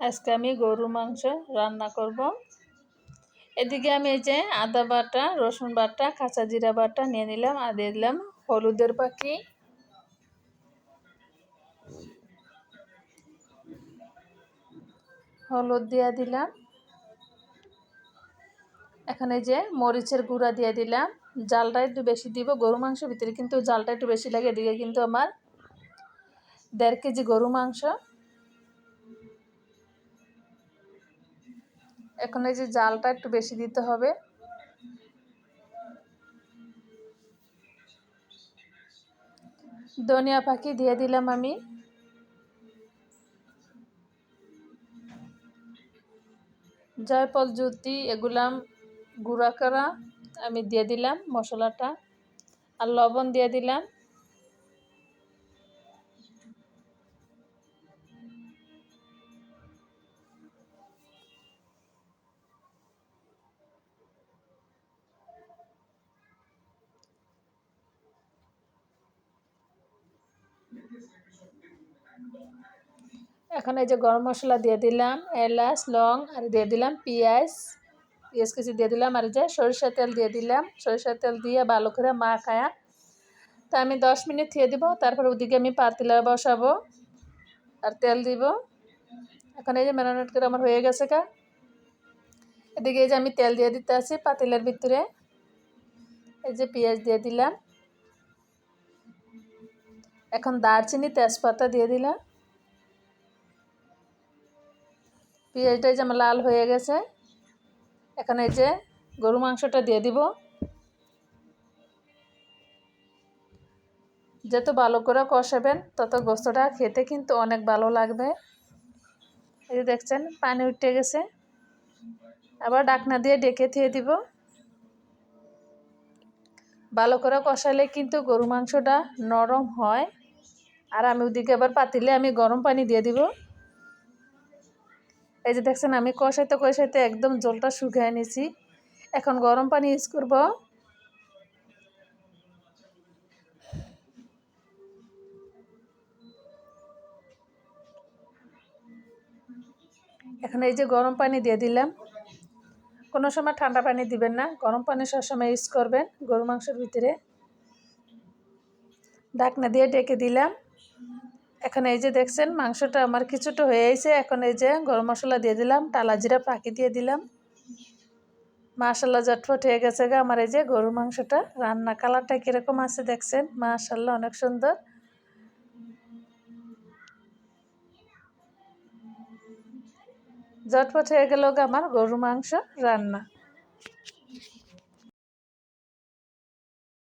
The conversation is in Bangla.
আজকে আমি গরুর মাংস রান্না করব। এদিকে আমি এই যে আদা বাটা, রসুন বাটা, কাঁচা জিরা বাটা নিয়ে নিলাম আর দিয়ে দিলাম হলুদের পাখি, হলুদ দিয়ে দিলাম। এখানে যে মরিচের গুঁড়া দিয়ে দিলাম। জালটা একটু বেশি দিব, গরু মাংসের ভিতরে কিন্তু জালটা একটু বেশি লাগে। এদিকে কিন্তু আমার 1.5 কেজি গরু মাংস। এখন এই যে জালটা একটু বেশি দিতে হবে। ধনিয়া পাখি দিয়ে দিলাম আমি। জয়ফল জ্যোতি এগুলাম গুঁড়া করা আমি দিয়ে দিলাম মশলাটা, আর লবণ দিয়ে দিলাম। এখন এই যে গরম মশলা দিয়ে দিলাম, এলাচ, লং, আর দিয়ে দিলাম পেঁয়াজ কুচি দিয়ে দিলাম, আর যে সরিষার তেল দিয়ে দিলাম। সরিষার তেল দিয়ে ভালো করে মাখায়া তা আমি 10 মিনিট থিয়ে দিব। তারপর ওদিকে আমি পাতিলা বসাবো আর তেল দিব। এখন এই যে ম্যারিনেট করে আমার হয়ে গেছে কা। এদিকে এই যে আমি তেল দিয়ে দিতে আছি পাতিলার ভিতরে। এই যে পেঁয়াজ দিয়ে দিলাম, এখন দারচিনি তেজপাতা দিয়ে দিলাম। পেঁয়াজটা যে আমার লাল হয়ে গেছে। এখন এই যে গরু মাংসটা দিয়ে দিব। যত ভালো করে কষাবেন তত গোস্তটা খেতে কিন্তু অনেক ভালো লাগবে। এই যে দেখছেন পানি উঠে গেছে, আবার ঢাকনা দিয়ে ডেকে দিয়ে দিব। ভালো করে কষালে কিন্তু গরু মাংসটা নরম হয়। আর আমি ওদিকে আবার পাতিলে আমি গরম পানি দিয়ে দিব। এই যে দেখছেন আমি কষাইতে কষাইতে একদম জলটা শুকিয়ে নিয়েছি। এখন গরম পানি ইউজ করব। এখন এই যে গরম পানি দিয়ে দিলাম। কোনো সময় ঠান্ডা পানি দিবেন না, গরম পানি সবসময় ইউজ করবেন গরু মাংসের ভিতরে। ঢাকনা দিয়ে ডেকে দিলাম। এখন এই যে দেখছেন মাংসটা আমার কিছুটা হয়ে গেছে। এখন এই যে গরম মশলা দিয়ে দিলাম, টালা জিরা পাখি দিয়ে দিলাম। মাশাল্লাহ জটফট হয়ে গেছে গা আমার এই যে গরুর মাংসটা রান্না। কালারটা কীরকম আছে দেখছেন, মাশাল্লাহ অনেক সুন্দর। জটফট হয়ে গেল গা আমার গরুর মাংস রান্না।